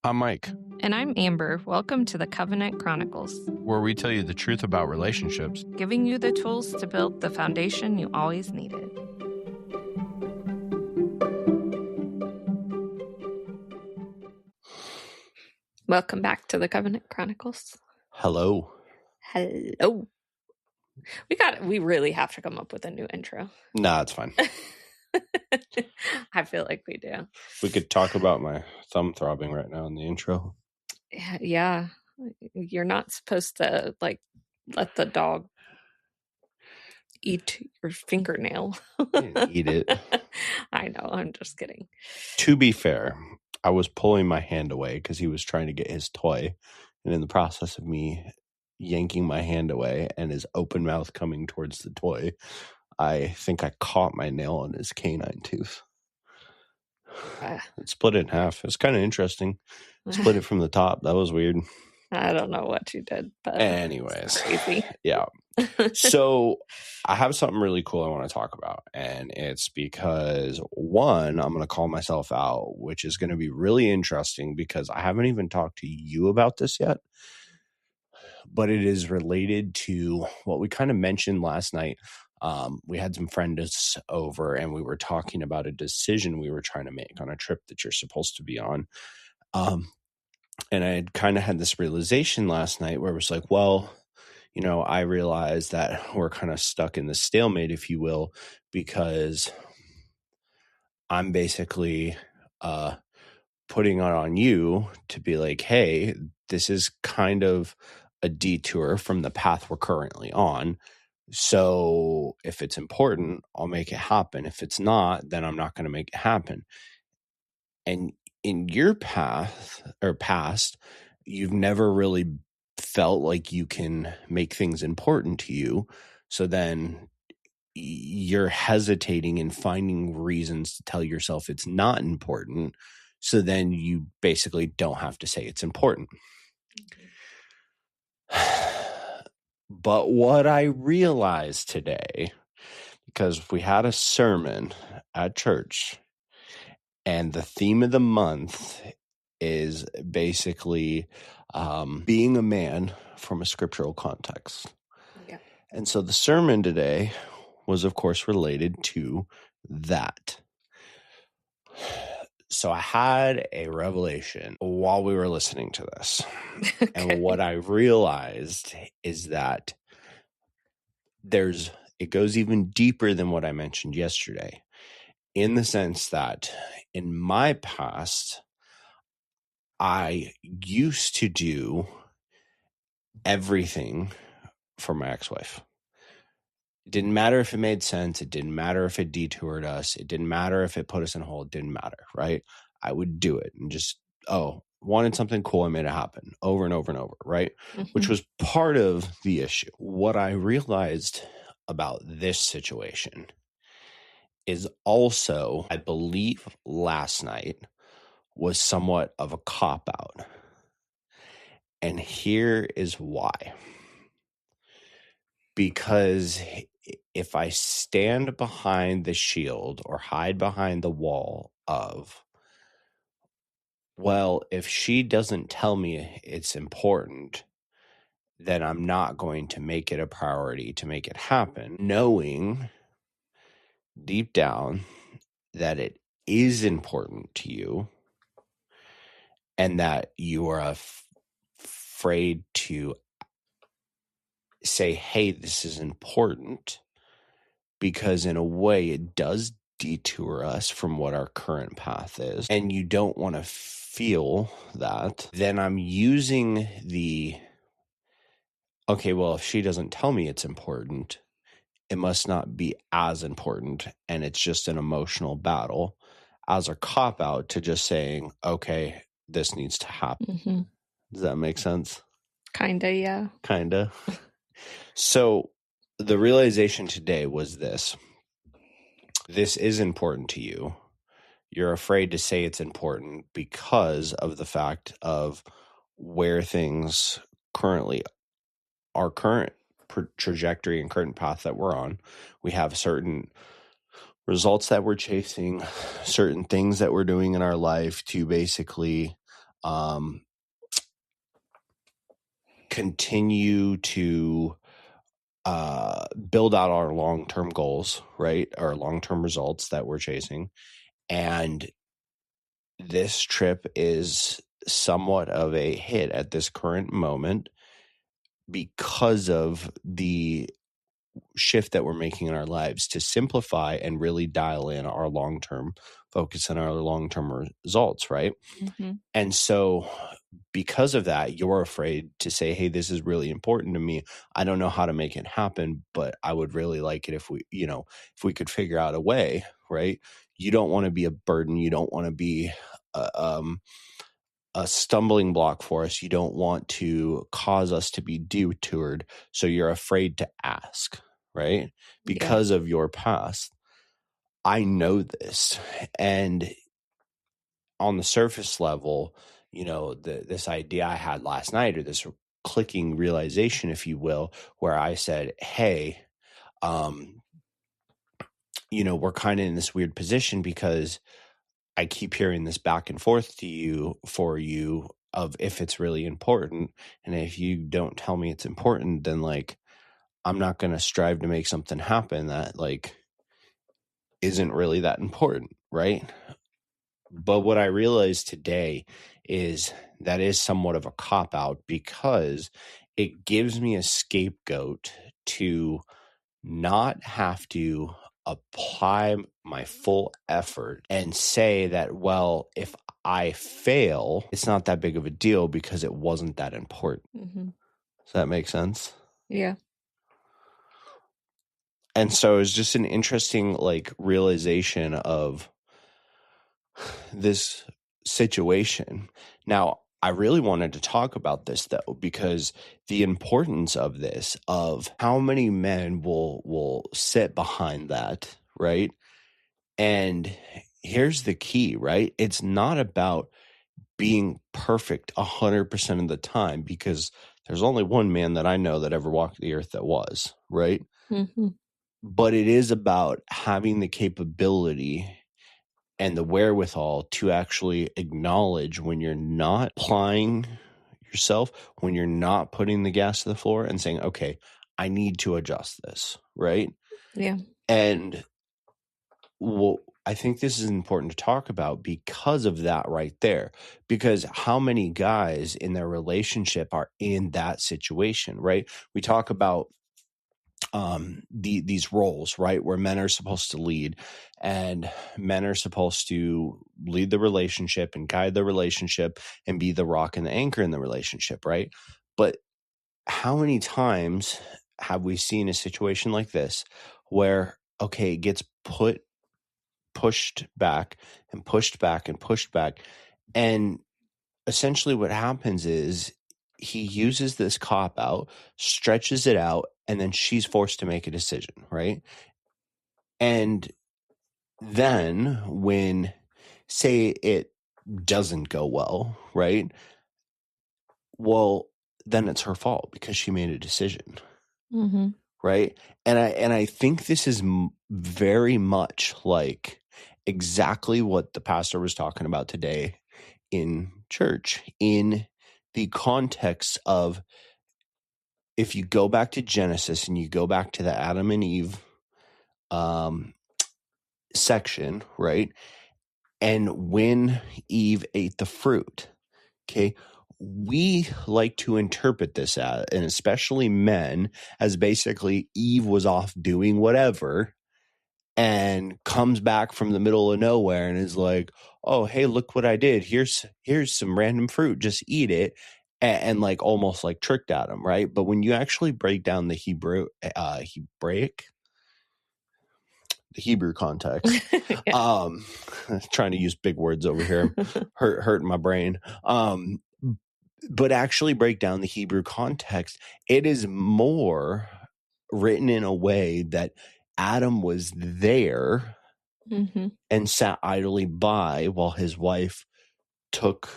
I'm Mike, And I'm Amber. Welcome to the Covenant Chronicles, where we tell you the truth about relationships, giving you the tools to build the foundation you always needed. Welcome back to the Covenant Chronicles. Hello. Hello. We really have to come up with a new intro. Nah, it's fine. I feel like we do. We could talk about my thumb throbbing right now in the intro. Yeah. You're not supposed to, let the dog eat your fingernail. Eat it. I know. I'm just kidding. To be fair, I was pulling my hand away because he was trying to get his toy. And in the process of me yanking my hand away and his open mouth coming towards the toy, I think I caught my nail on his canine tooth. It split it in half. It's kind of interesting. Split it from the top. That was weird. I don't know what you did, but anyways, crazy. Yeah. So I have something really cool I want to talk about. And it's because, one, I'm going to call myself out, which is going to be really interesting because I haven't even talked to you about this yet. But it is related to what we kind of mentioned last night. We had some friends over and we were talking about a decision we were trying to make on a trip that you're supposed to be on. And I had kind of had this realization last night where it was like, well, you know, I realized that we're kind of stuck in the stalemate, if you will, because I'm basically putting it on you to be like, hey, this is kind of a detour from the path we're currently on. So if it's important, I'll make it happen. If it's not, then I'm not going to make it happen. And in your past, you've never really felt like you can make things important to you. So then you're hesitating and finding reasons to tell yourself it's not important. So then you basically don't have to say it's important. But what I realized today, because we had a sermon at church, and the theme of the month is basically being a man from a scriptural context. Yeah. And so the sermon today was, of course, related to that. So I had a revelation while we were listening to this. Okay. And what I realized is that it goes even deeper than what I mentioned yesterday, in the sense that in my past, I used to do everything for my ex-wife. It didn't matter if it made sense. It didn't matter if it detoured us. It didn't matter if it put us in a hole. It didn't matter, right? I would do it and just, wanted something cool. I made it happen over and over and over, right? Mm-hmm. Which was part of the issue. What I realized about this situation is also, I believe last night was somewhat of a cop-out. And here is why. Because if I stand behind the shield or hide behind the wall of, well, if she doesn't tell me it's important, then I'm not going to make it a priority to make it happen, knowing deep down that it is important to you and that you are afraid to say, hey, this is important, because in a way it does detour us from what our current path is, and you don't want to feel that, then I'm using okay, well, if she doesn't tell me it's important, it must not be as important, and it's just an emotional battle, as a cop-out to just saying, okay, this needs to happen. Mm-hmm. Does that make sense? Kinda, yeah. Kinda. So the realization today was this. This is important to you. You're afraid to say it's important because of the fact of where things currently, our current trajectory and current path that we're on. We have certain results that we're chasing, certain things that we're doing in our life to basically continue to build out our long-term goals, right? Our long-term results that we're chasing. And this trip is somewhat of a hit at this current moment because of the shift that we're making in our lives to simplify and really dial in our long-term focus and our long-term results, right? Mm-hmm. And so because of that, you're afraid to say, hey, this is really important to me. I don't know how to make it happen, but I would really like it if we could figure out a way, right? You don't want to be a burden. You don't want to be a stumbling block for us. You don't want to cause us to be detoured. So you're afraid to ask, right? Because of your past. I know this. And on the surface level, this idea I had last night, or this clicking realization, if you will, where I said, hey, we're kind of in this weird position because I keep hearing this back and forth to you of if it's really important. And if you don't tell me it's important, then I'm not going to strive to make something happen that isn't really that important. Right. But what I realized today is that is somewhat of a cop out because it gives me a scapegoat to not have to apply my full effort and say that, well, if I fail, it's not that big of a deal because it wasn't that important. Mm-hmm. Does that make sense? Yeah. And so it's just an interesting realization of this situation. Now, I really wanted to talk about this though, because the importance of this, of how many men will sit behind that, right? And here's the key, right? It's not about being perfect 100% of the time, because there's only one man that I know that ever walked the earth that was, right? Mm-hmm. But it is about having the capability and the wherewithal to actually acknowledge when you're not applying yourself, when you're not putting the gas to the floor and saying, okay, I need to adjust this, right? Yeah. And I think this is important to talk about because of that right there. Because how many guys in their relationship are in that situation, right? We talk about these roles, right, where men are supposed to lead, and men are supposed to lead the relationship and guide the relationship and be the rock and the anchor in the relationship, right? But how many times have we seen a situation like this where, okay, it gets pushed back and pushed back and pushed back, and essentially what happens is he uses this cop out, stretches it out, and then she's forced to make a decision, right? And then when, say, it doesn't go well, right? Well, then it's her fault because she made a decision, Mm-hmm. right? And I think this is very much like exactly what the pastor was talking about today in church, in the context of, if you go back to Genesis and you go back to the Adam and Eve section, right? And when Eve ate the fruit, okay, we like to interpret this as, and especially men, as basically Eve was off doing whatever and comes back from the middle of nowhere and is like, oh, hey, look what I did. Here's some random fruit. Just eat it. And almost tricked at him, right? But when you actually break down the Hebrew context, trying to use big words over here, hurting my brain. But actually break down the Hebrew context, it is more written in a way that Adam was there and sat idly by while Eve took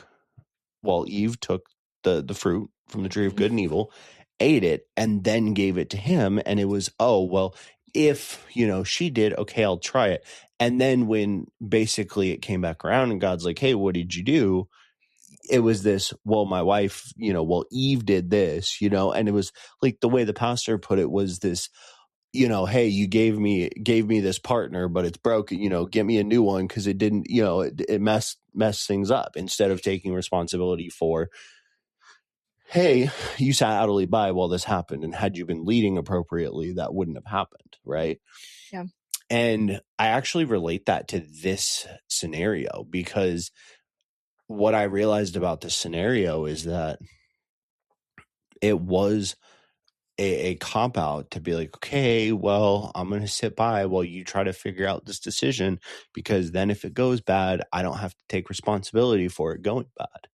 the fruit from the tree of good and evil, ate it, and then gave it to him. And it was, oh, well, if, she did, okay, I'll try it. And then when basically it came back around and God's like, hey, what did you do? it was this, well, my wife, well, Eve did this, and it was like the way the pastor put it was this, hey, you gave me this partner, but it's broken, get me a new one because it didn't, it messed things up, instead of taking responsibility for, hey, you sat idly by while this happened, and had you been leading appropriately, that wouldn't have happened, right? Yeah. And I actually relate that to this scenario, because what I realized about this scenario is that it was a cop out to be like, okay, well, I'm going to sit by while you try to figure out this decision, because then if it goes bad, I don't have to take responsibility for it going bad,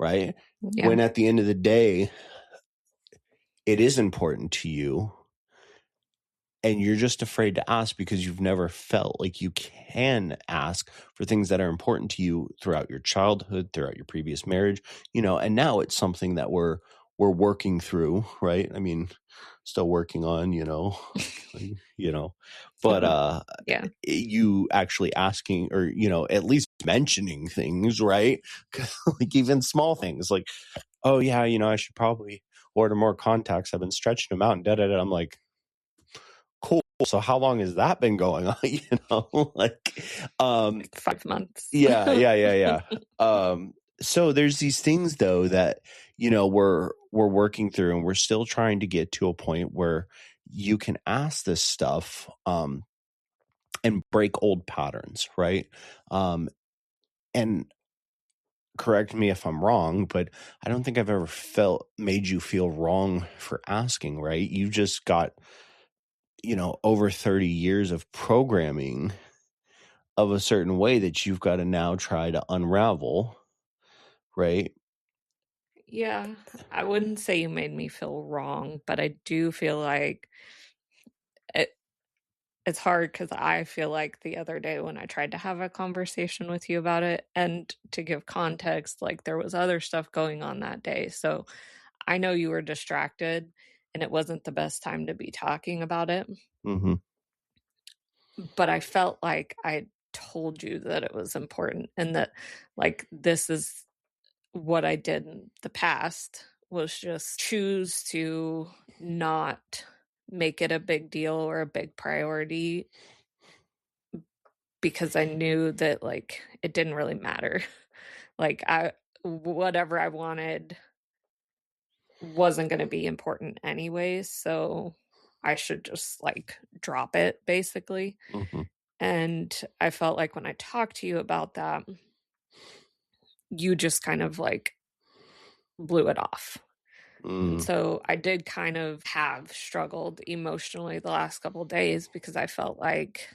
right? Yeah. When at the end of the day, it is important to you, and you're just afraid to ask because you've never felt like you can ask for things that are important to you throughout your childhood, throughout your previous marriage, and now it's something that we're working through, right? I mean, still working on, but Yeah. you actually asking, or, at least mentioning things, right? Like even small things like, oh yeah, I should probably order more contacts. I've been stretching them out and da-da-da. I'm like, cool. So how long has that been going on? Like 5 months. Yeah. So there's these things though that, we're working through, and we're still trying to get to a point where you can ask this stuff, and break old patterns, right? And correct me if I'm wrong, but I don't think I've ever made you feel wrong for asking, right? You just got, over 30 years of programming of a certain way that you've got to now try to unravel, right? Yeah. I wouldn't say you made me feel wrong, but I do feel like it's hard because I feel like the other day when I tried to have a conversation with you about it, and to give context, like there was other stuff going on that day. So I know you were distracted and it wasn't the best time to be talking about it. Mm-hmm. But I felt like I told you that it was important, and that like this is what I did in the past was just choose to not make it a big deal or a big priority, because I knew that like it didn't really matter. Like whatever I wanted wasn't going to be important anyways, so I should just like drop it basically. Mm-hmm. And I felt like when I talked to you about that, you just kind of like blew it off. And so I did kind of have struggled emotionally the last couple of days, because I felt like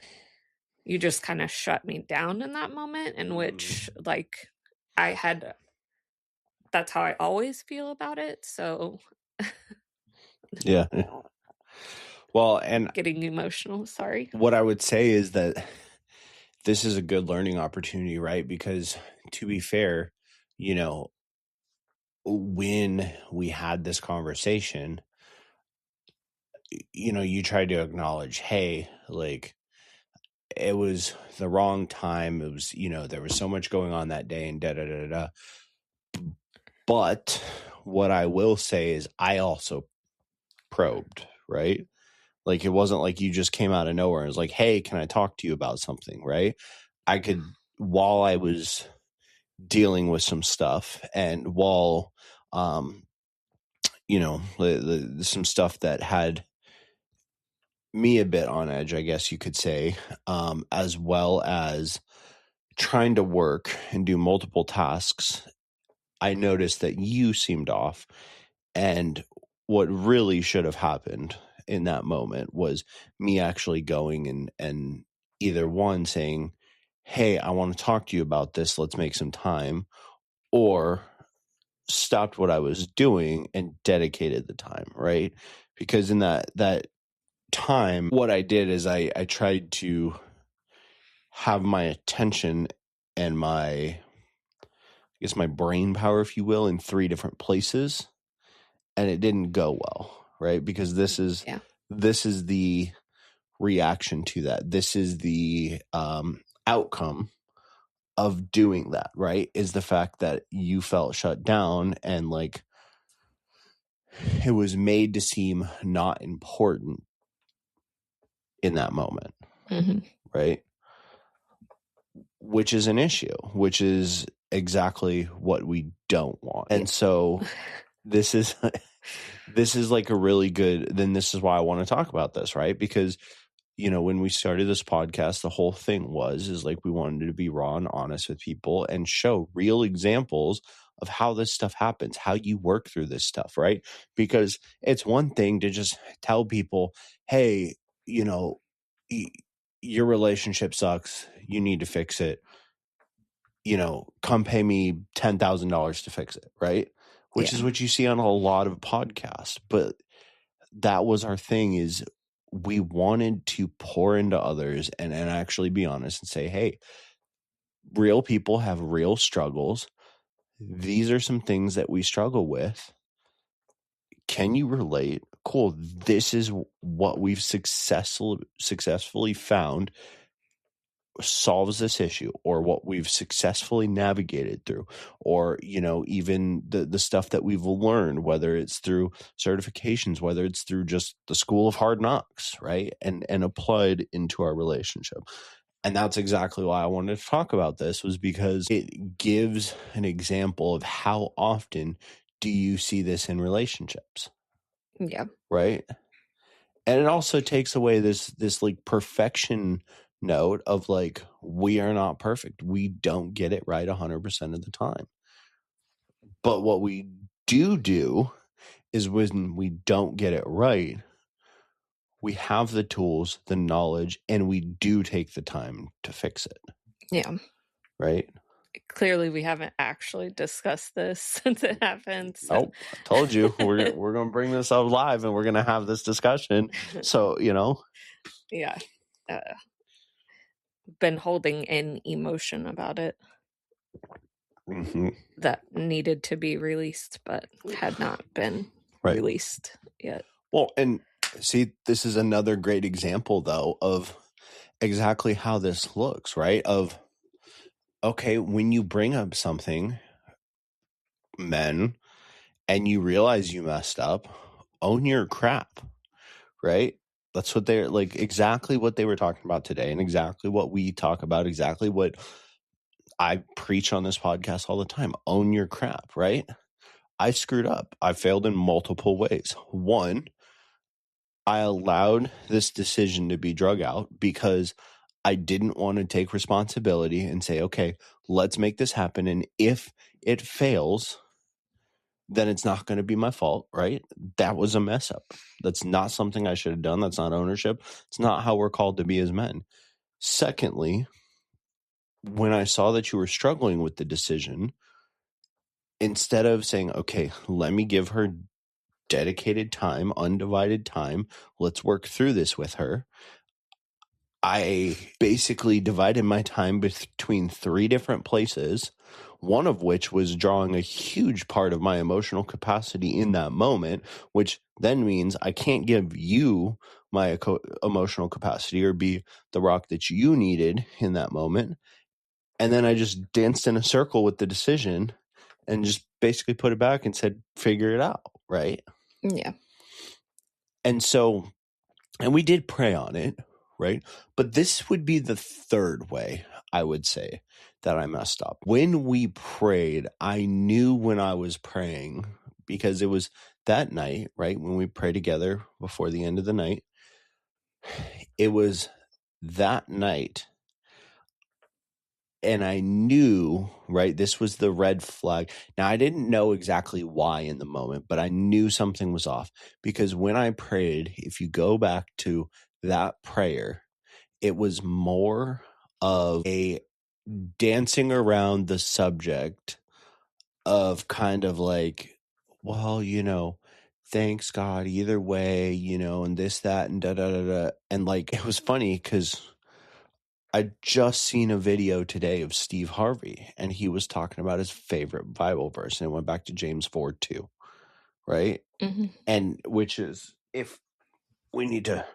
you just kind of shut me down in that moment, in which like I had, that's how I always feel about it. So Yeah. Well, and getting emotional, sorry. what I would say is that this is a good learning opportunity, right? Because to be fair, when we had this conversation, you tried to acknowledge, hey, like it was the wrong time. It was, there was so much going on that day, and da da da da. But what I will say is I also probed, right? Like it wasn't like you just came out of nowhere and was like, hey, can I talk to you about something, right? I could, while I was dealing with some stuff, and while, some stuff that had me a bit on edge, I guess you could say, as well as trying to work and do multiple tasks, I noticed that you seemed off. And what really should have happened in that moment was me actually going and either one saying, hey, I want to talk to you about this. Let's make some time. Or stopped what I was doing and dedicated the time, right? Because in that time, what I did is I tried to have my attention and my brain power, if you will, in 3 different places, and it didn't go well, right? Because this is the reaction to that. This is the outcome of doing that, right, is the fact that you felt shut down and like it was made to seem not important in that moment, right? Which is an issue, which is exactly what we don't want. And so this is like a really good, then this is why I want to talk about this, right? Because, you know, when we started this podcast, the whole thing is like we wanted to be raw and honest with people and show real examples of how this stuff happens, how you work through this stuff, right? Because it's one thing to just tell people, hey, you know, your relationship sucks. You need to fix it. You know, come pay me $10,000 to fix it, right? Which is what you see on a lot of podcasts. But that was our thing, is we wanted to pour into others and actually be honest and say, hey, real people have real struggles. These are some things that we struggle with. Can you relate? Cool. This is what we've successfully found solves this issue, or what we've successfully navigated through, or, you know, even the stuff that we've learned, whether it's through certifications, whether it's through just the school of hard knocks, right? And applied into our relationship. And that's exactly why I wanted to talk about this, was because it gives an example of how often do you see this in relationships. Yeah. Right. And it also takes away this like perfection note of like, we are not perfect. We don't get it right 100% of the time. But what we do is when we don't get it right, we have the tools, the knowledge, and we do take the time to fix it. Yeah. Right? Clearly, we haven't actually discussed this since it happened. So. Nope. I told you we're going to bring this up live and we're going to have this discussion. So, you know. Yeah. Been holding an emotion about it that needed to be released, but had not been released yet. Well, and see, this is another great example, though, of exactly how this looks, right? Of, okay, when you bring up something, men, and you realize you messed up, own your crap, right? That's what they're like, exactly what they were talking about today, and exactly what we talk about, exactly what I preach on this podcast all the time. Own your crap, right? I screwed up. I failed in multiple ways. One, I allowed this decision to be drug out because I didn't want to take responsibility and say, okay, let's make this happen. And if it fails, then it's not going to be my fault, right? That was a mess up. That's not something I should have done. That's not ownership. It's not how we're called to be as men. Secondly, when I saw that you were struggling with the decision, instead of saying, okay, let me give her dedicated time, undivided time, let's work through this with her, I basically divided my time between 3 different places, one of which was drawing a huge part of my emotional capacity in that moment, which then means I can't give you my emotional capacity or be the rock that you needed in that moment. And then I just danced in a circle with the decision and just basically put it back and said, figure it out, right? Yeah. And so, and we did pray on it, right? But this would be the third way, I would say, that I messed up. When we prayed, I knew when I was praying, because it was that night, right? When we prayed together before the end of the night, it was that night. And I knew, right, this was the red flag. Now, I didn't know exactly why in the moment, but I knew something was off, because when I prayed, if you go back to that prayer, it was more of a dancing around the subject of kind of like, well, you know, thanks God either way, you know, and this, that, and da, da, da, da. And like, it was funny because I just seen a video today of Steve Harvey, and he was talking about his favorite Bible verse, and it went back to James 4:2, right? Mm-hmm. And which is, if we need to,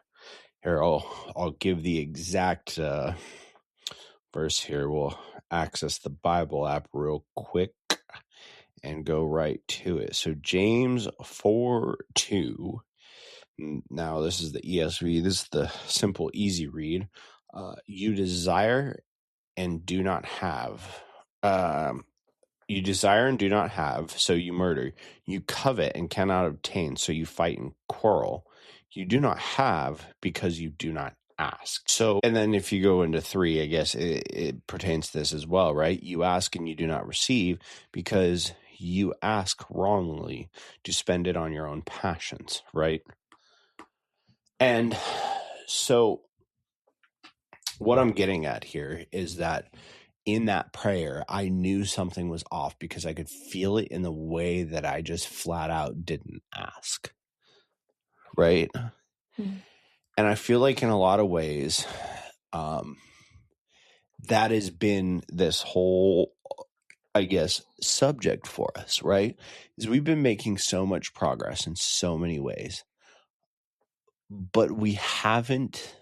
here, I'll give the exact verse here. We'll access the Bible app real quick and go right to it. So James 4:2. Now this is the ESV. This is the simple, easy read. You desire and do not have. You desire and do not have, so you murder. You covet and cannot obtain, so you fight and quarrel. You do not have because you do not ask. So, and then if you go into 3, I guess it pertains to this as well, right? You ask and you do not receive because you ask wrongly to spend it on your own passions, right? And so what I'm getting at here is that in that prayer, I knew something was off because I could feel it in the way that I just flat out didn't ask. Right? Mm. And I feel like in a lot of ways, that has been this whole, I guess, subject for us, right? Is we've been making so much progress in so many ways, but we haven't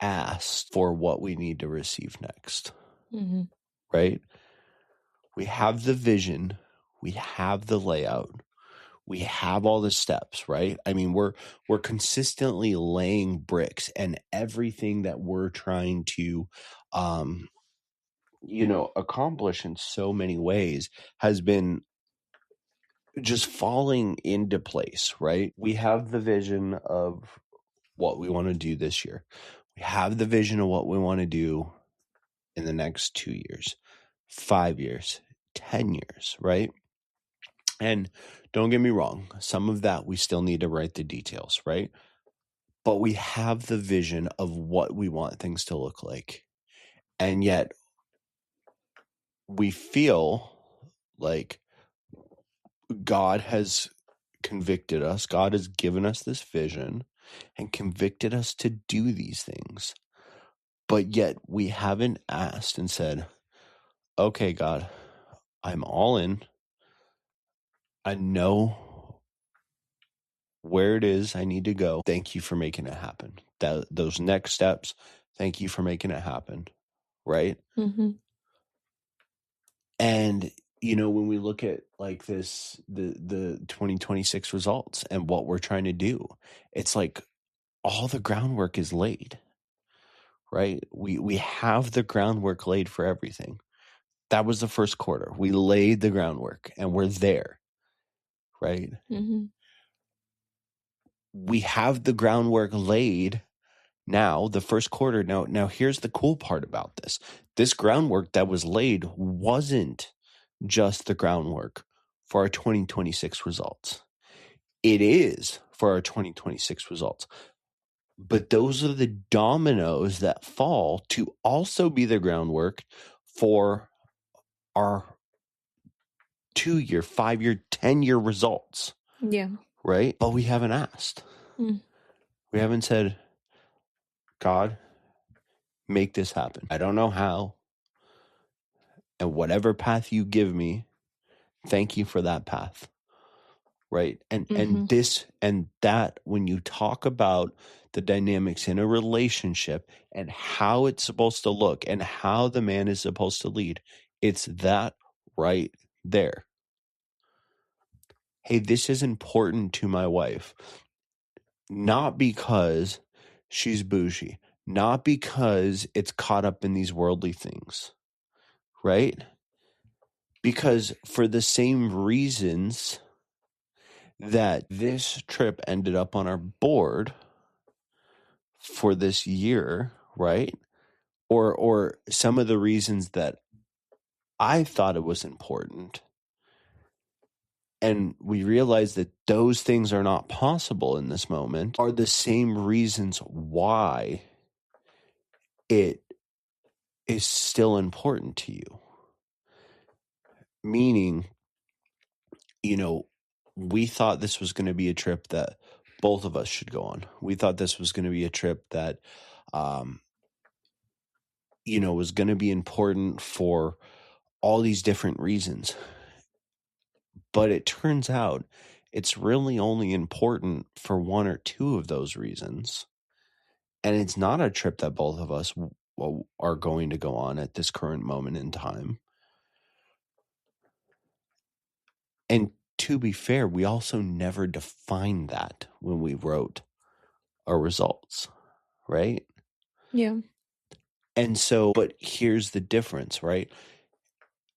asked for what we need to receive next. Mm-hmm. Right? We have the vision, we have the layout, we have all the steps, right? I mean, we're consistently laying bricks, and everything that we're trying to accomplish in so many ways has been just falling into place, right? We have the vision of what we want to do this year. We have the vision of what we want to do in the next 2 years, 5 years, 10 years, right? And don't get me wrong, some of that we still need to write the details, right? But we have the vision of what we want things to look like. And yet we feel like God has convicted us. God has given us this vision and convicted us to do these things. But yet we haven't asked and said, okay, God, I'm all in. I know where it is I need to go. Thank you for making it happen. Those next steps, thank you for making it happen. Right? Mm-hmm. And when we look at like this, the 2026 results and what we're trying to do, it's like all the groundwork is laid, right? We have the groundwork laid for everything. That was the first quarter. We laid the groundwork and we're there, right? Mm-hmm. We have the groundwork laid now, the first quarter. Now here's the cool part about this. This groundwork that was laid wasn't just the groundwork for our 2026 results. It is for our 2026 results. But those are the dominoes that fall to also be the groundwork for our 2-year, 5-year, 10-year results. Yeah. Right? But we haven't asked. Mm. We haven't said, God, make this happen. I don't know how. And whatever path you give me, thank you for that path. Right? And this and that, when you talk about the dynamics in a relationship and how it's supposed to look and how the man is supposed to lead, it's that right there. Hey, this is important to my wife. Not because she's bougie, not because it's caught up in these worldly things, right? Because for the same reasons that this trip ended up on our board for this year, right? Or some of the reasons that I thought it was important. And we realize that those things are not possible in this moment are the same reasons why it is still important to you. Meaning, we thought this was going to be a trip that both of us should go on. We thought this was going to be a trip that, was going to be important for all these different reasons. But it turns out it's really only important for one or two of those reasons. And it's not a trip that both of us are going to go on at this current moment in time. And to be fair, we also never defined that when we wrote our results, right? Yeah. And so, but here's the difference, right?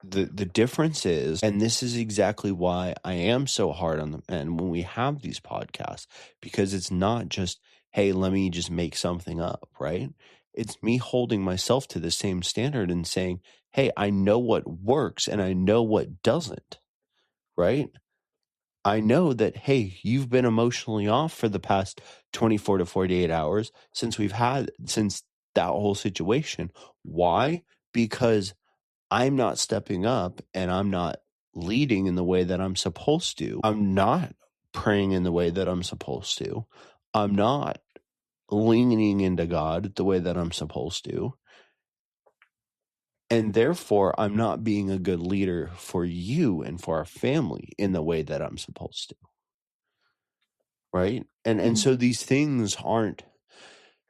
The difference is, and this is exactly why I am so hard on them. And when we have these podcasts, because it's not just, hey, let me just make something up, right? It's me holding myself to the same standard and saying, hey, I know what works and I know what doesn't, right? I know that, hey, you've been emotionally off for the past 24 to 48 hours since that whole situation. Why? Because I'm not stepping up and I'm not leading in the way that I'm supposed to. I'm not praying in the way that I'm supposed to. I'm not leaning into God the way that I'm supposed to. And therefore, I'm not being a good leader for you and for our family in the way that I'm supposed to. Right? And so these things aren't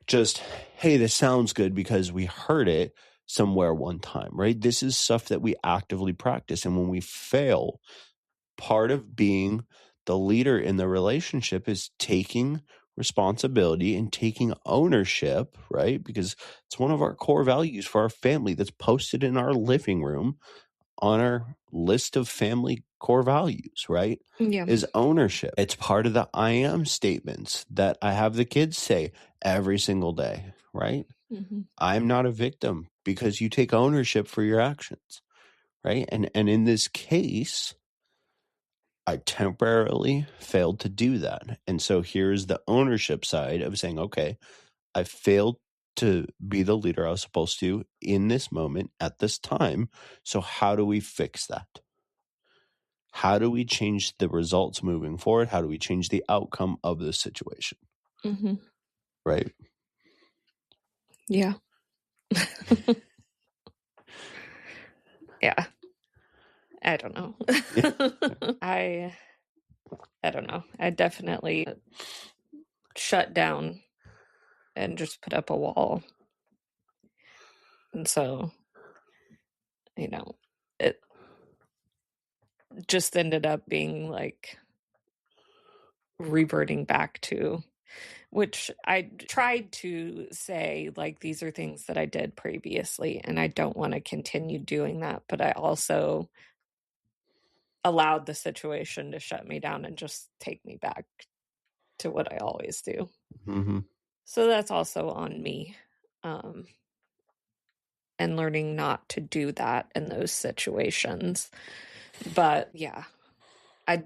just, hey, this sounds good because we heard it somewhere one time, right? This is stuff that we actively practice. And when we fail, part of being the leader in the relationship is taking responsibility and taking ownership, right? Because it's one of our core values for our family that's posted in our living room on our list of family core values, right? Yeah. Is ownership. It's part of the I am statements that I have the kids say every single day, right? Mm-hmm. I'm not a victim because you take ownership for your actions, right? And in this case, I temporarily failed to do that. And so here's the ownership side of saying, okay, I failed to be the leader I was supposed to in this moment at this time. So how do we fix that? How do we change the results moving forward? How do we change the outcome of this situation? Mm-hmm. Right? Yeah. Yeah. I don't know. Yeah. I don't know. I definitely shut down and just put up a wall. And so, it just ended up being like reverting back to, which I tried to say, like, these are things that I did previously, and I don't want to continue doing that. But I also allowed the situation to shut me down and just take me back to what I always do. Mm-hmm. So that's also on me. And learning not to do that in those situations. But yeah, I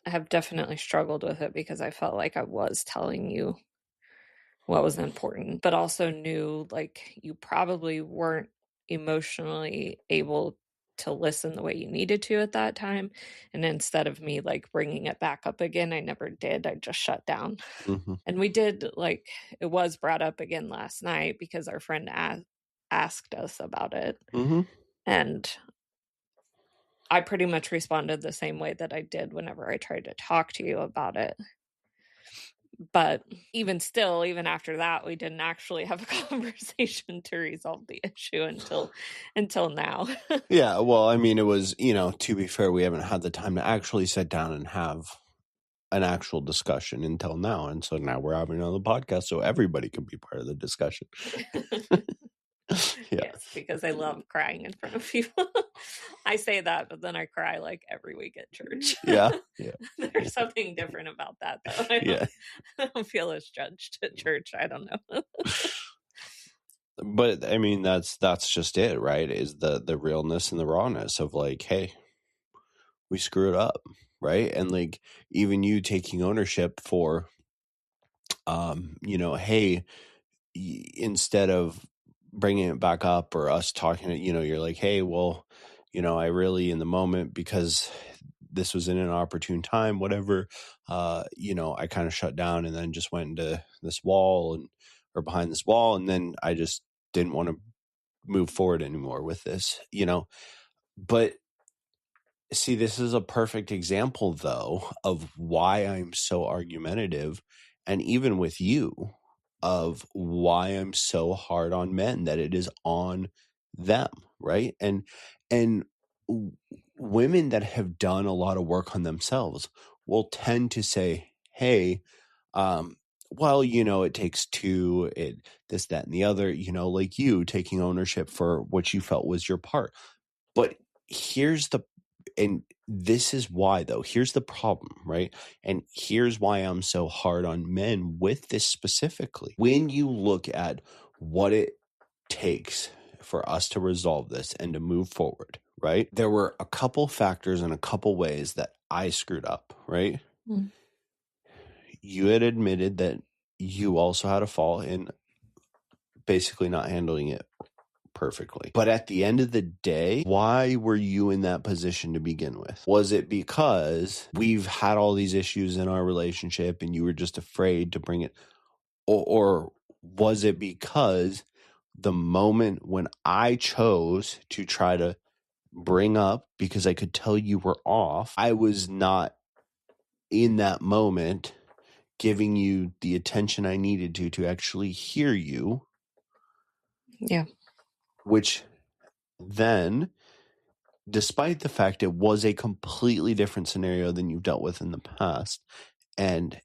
have definitely struggled with it because I felt like I was telling you what was important, but also knew like you probably weren't emotionally able to listen the way you needed to at that time. And instead of me like bringing it back up again, I never did. I just shut down. Mm-hmm. And we did, like, it was brought up again last night because our friend asked us about it. Mm-hmm. And I pretty much responded the same way that I did whenever I tried to talk to you about it. But even still, even after that, we didn't actually have a conversation to resolve the issue until now. Yeah, well, I mean, it was, to be fair, we haven't had the time to actually sit down and have an actual discussion until now. And so now we're having another podcast so everybody can be part of the discussion. Yeah. Yes, because I love crying in front of people. I say that, but then I cry like every week at church. Yeah. There's something different about that, though. I don't feel as judged at church. I don't know. But I mean, that's just it, right? Is the realness and the rawness of like, hey, we screwed up, right? And like even you taking ownership for, hey, instead of bringing it back up or us talking, you're like, hey, well, I really in the moment because this was in an opportune time, whatever, I kind of shut down and then just went into this wall or behind this wall. And then I just didn't want to move forward anymore with this, but see, this is a perfect example though, of why I'm so argumentative. And even with you, of why I'm so hard on men, that it is on them, right? And women that have done a lot of work on themselves will tend to say, hey, well, it takes two, this, that, and the other, like you taking ownership for what you felt was your part. But and this is why, though, here's the problem, right? And here's why I'm so hard on men with this specifically. When you look at what it takes for us to resolve this and to move forward, right? There were a couple factors and a couple ways that I screwed up, right? Mm. You had admitted that you also had a fault in basically not handling it perfectly. But at the end of the day, why were you in that position to begin with? Was it because we've had all these issues in our relationship and you were just afraid to bring it? Or was it because the moment when I chose to try to bring up, because I could tell you were off, I was not in that moment giving you the attention I needed to actually hear you? Yeah. Which then, despite the fact it was a completely different scenario than you've dealt with in the past, and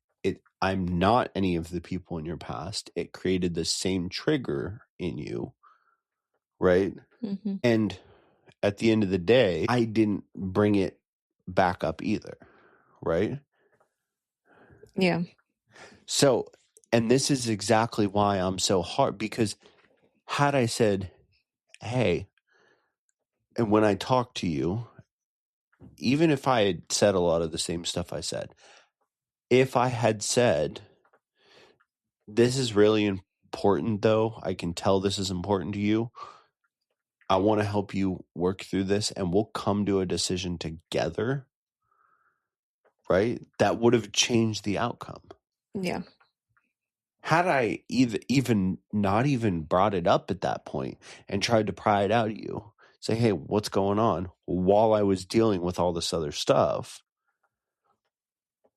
I'm not any of the people in your past, it created the same trigger in you, right? Mm-hmm. And at the end of the day, I didn't bring it back up either, right? Yeah. So, and this is exactly why I'm so hard, because had I said, hey, and when I talked to you, even if I had said a lot of the same stuff I said, if I had said, this is really important, though, I can tell this is important to you, I want to help you work through this and we'll come to a decision together, right? That would have changed the outcome. Yeah. Had I even not even brought it up at that point and tried to pry it out of you, say, hey, what's going on, while I was dealing with all this other stuff,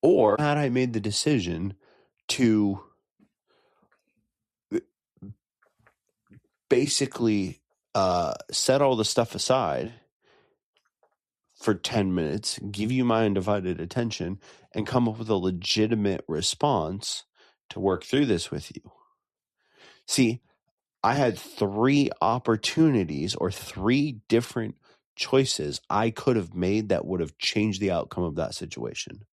or had I made the decision to basically set all the stuff aside for 10 minutes, give you my undivided attention, and come up with a legitimate response to work through this with you. See, I had 3 opportunities or 3 different choices I could have made that would have changed the outcome of that situation.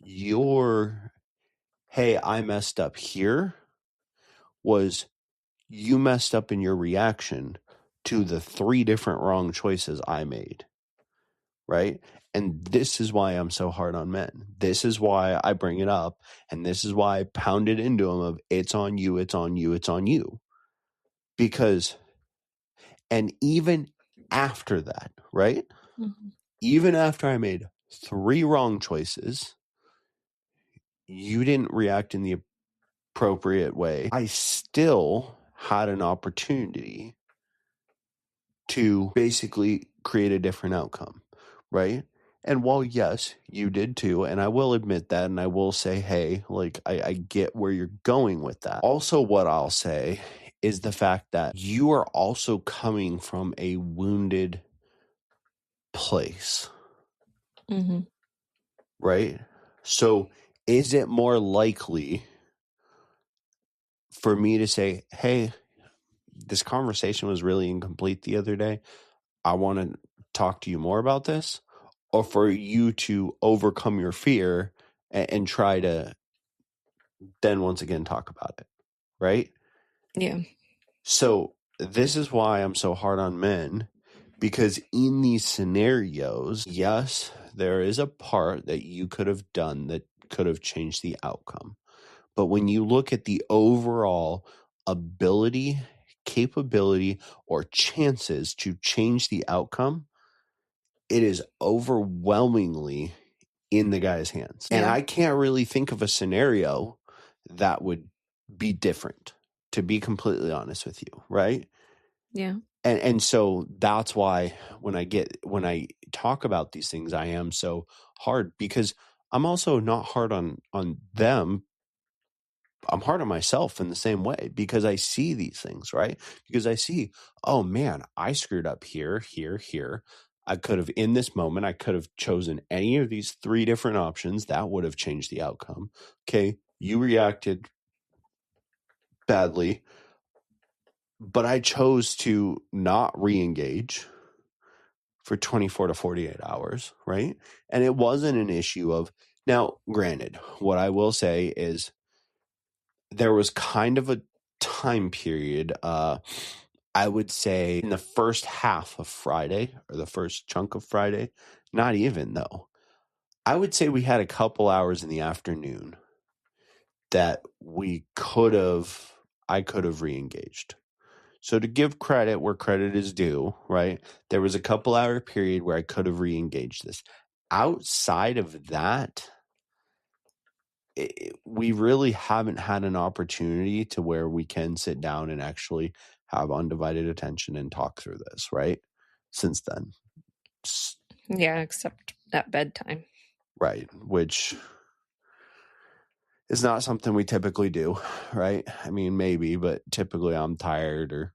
Your, hey, I messed up here, was you messed up in your reaction to the 3 different wrong choices I made, right? And this is why I'm so hard on men. This is why I bring it up, and this is why I pound it into them of it's on you, it's on you, it's on you. Because, and even after that, right? Mm-hmm. Even after I made 3 wrong choices, you didn't react in the appropriate way. I still had an opportunity to basically create a different outcome, right? And while, yes, you did too, and I will admit that, and I will say, hey, like, I get where you're going with that. Also, what I'll say is the fact that you are also coming from a wounded place, Mm-hmm. right? So is it more likely for me to say, hey, this conversation was really incomplete the other day, I want to talk to you more about this? Or for you to overcome your fear and try to then once again talk about it, right? Yeah. So this is why I'm so hard on men, because in these scenarios, yes, there is a part that you could have done that could have changed the outcome. But when you look at the overall ability, capability, or chances to change the outcome, it is overwhelmingly in the guy's hands. And Yeah. I can't really think of a scenario that would be different, to be completely honest with you, right? Yeah. And so that's why when I talk about these things, I am so hard, because I'm also not hard on them I'm hard on myself in the same way because I see these things, right? Because I see, oh man, I screwed up here, here, here. I could have, in this moment, I could have chosen any of these 3 different options. That would have changed the outcome. Okay, you reacted badly, but I chose to not re-engage for 24 to 48 hours, right? And it wasn't an issue of, now, granted, what I will say is there was kind of a time period, I would say in the first half of Friday or the first chunk of Friday, not even though. I would say we had a couple hours in the afternoon that I could have re-engaged. So to give credit where credit is due, right? There was a couple hour period where I could have re-engaged this. Outside of that, we really haven't had an opportunity to where we can sit down and actually have undivided attention and talk through this, right? Since then. Yeah, except at bedtime. Right, which is not something we typically do, right? I mean, maybe, but typically I'm tired or,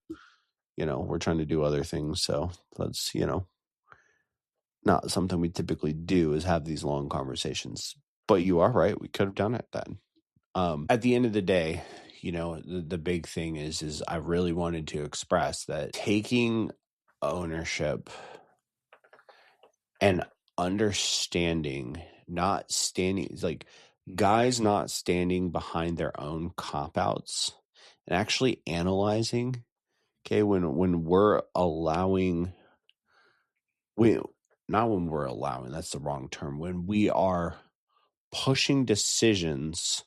we're trying to do other things. So that's, not something we typically do is have these long conversations. But you are right. We could have done it then. At the end of the day, the big thing is I really wanted to express that taking ownership and understanding, not standing, like guys not standing behind their own cop-outs and actually analyzing, okay, when we're allowing, not when we're allowing, that's the wrong term, when we are pushing decisions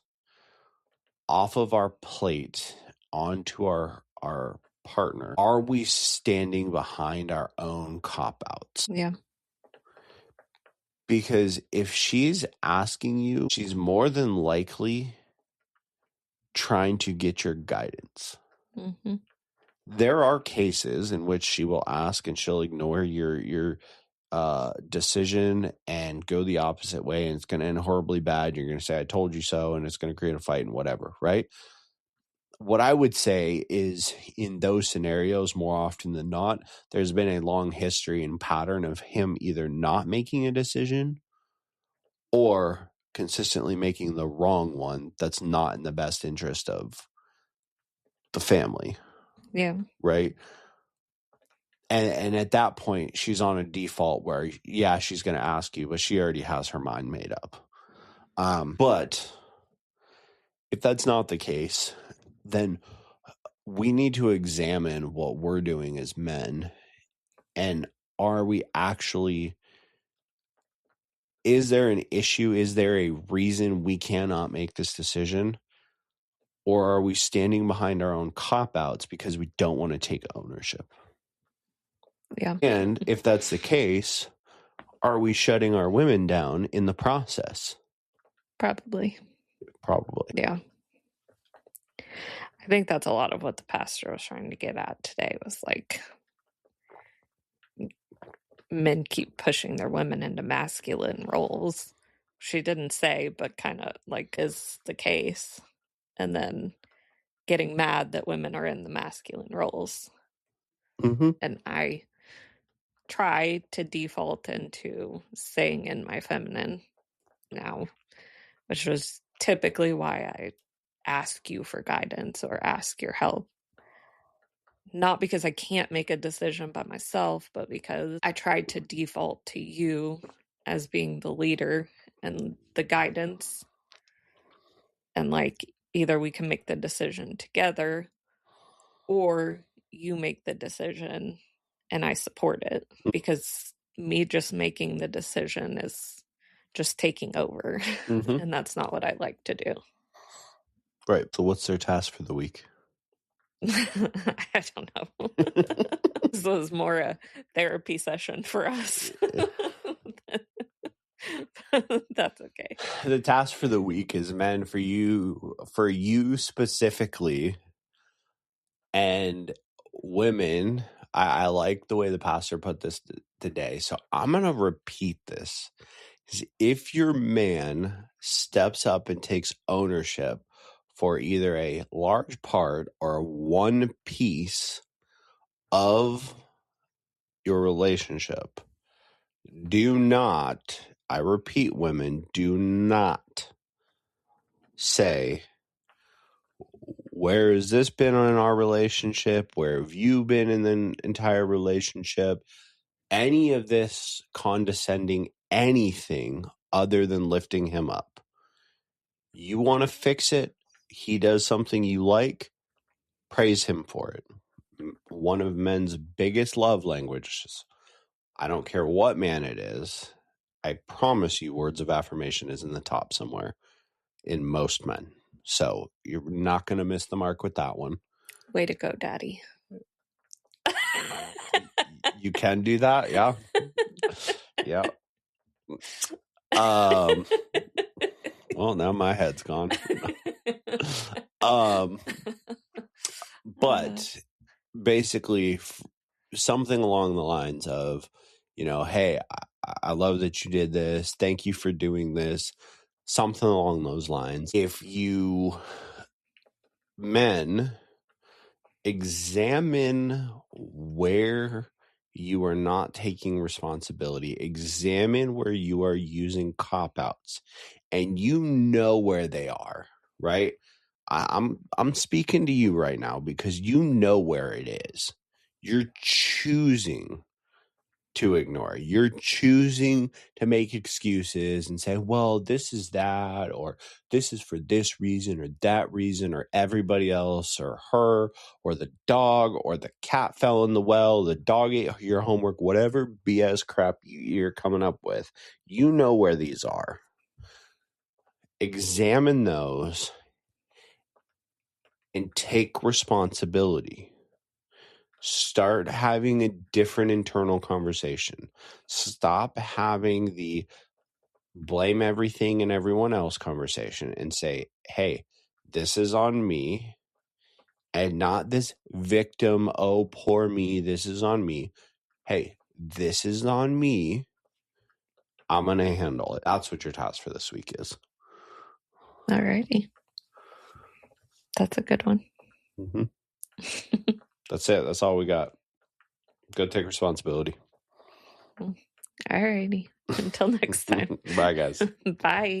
off of our plate onto our partner, are we standing behind our own cop-outs? Yeah. Because if she's asking you, she's more than likely trying to get your guidance. Mm-hmm. There are cases in which she will ask and she'll ignore your decision and go the opposite way, and it's going to end horribly bad. You're going to say, I told you so, and it's going to create a fight and whatever, right? What I would say is in those scenarios, more often than not, there's been a long history and pattern of him either not making a decision or consistently making the wrong one that's not in the best interest of the family. Yeah. Right. And at that point, she's on a default where, yeah, she's going to ask you, but she already has her mind made up. But if that's not the case, then we need to examine what we're doing as men. And are we actually, is there an issue? Is there a reason we cannot make this decision? Or are we standing behind our own cop-outs because we don't want to take ownership? Yeah. And if that's the case, are we shutting our women down in the process? Probably. Yeah. I think that's a lot of what the pastor was trying to get at today, was like, men keep pushing their women into masculine roles. She didn't say, but kind of like is the case. And then getting mad that women are in the masculine roles. Mm-hmm. And I try to default into staying in my feminine now, which was typically why I ask you for guidance or ask your help. Not because I can't make a decision by myself, but because I tried to default to you as being the leader and the guidance. And like, either we can make the decision together or you make the decision and I support it, because me just making the decision is just taking over. Mm-hmm. And that's not what I like to do. Right. So what's their task for the week? I don't know. This was more a therapy session for us. That's okay. The task for the week is, men, for you specifically, and women, I like the way the pastor put this today. So I'm going to repeat this. If your man steps up and takes ownership for either a large part or one piece of your relationship. Do not, I repeat, women, do not say, where has this been in our relationship? Where have you been in the entire relationship? Any of this condescending anything other than lifting him up. You want to fix it. He does something you like. Praise him for it. One of men's biggest love languages. I don't care what man it is. I promise you words of affirmation is in the top somewhere in most men. So you're not going to miss the mark with that one. Way to go, Daddy. You can do that. Yeah. Yeah. Well, now my head's gone. But basically something along the lines of, hey, I love that you did this. Thank you for doing this. Something along those lines. If you men examine where you are not taking responsibility, examine where you are using cop-outs, and you know where they are, right? I'm speaking to you right now because you know where it is. You're choosing to ignore. You're choosing to make excuses and say, well, this is that, or this is for this reason or that reason, or everybody else, or her, or the dog, or the cat fell in the well, the dog ate your homework, whatever BS crap you're coming up with. You know where these are. Examine those and take responsibility. Start having a different internal conversation. Stop having the blame everything and everyone else conversation and say, hey, this is on me, and not this victim, oh, poor me, this is on me. Hey, this is on me. I'm going to handle it. That's what your task for this week is. Alrighty. That's a good one. Mm-hmm. That's it. That's all we got. Go take responsibility. Alrighty. Until next time. Bye, guys. Bye.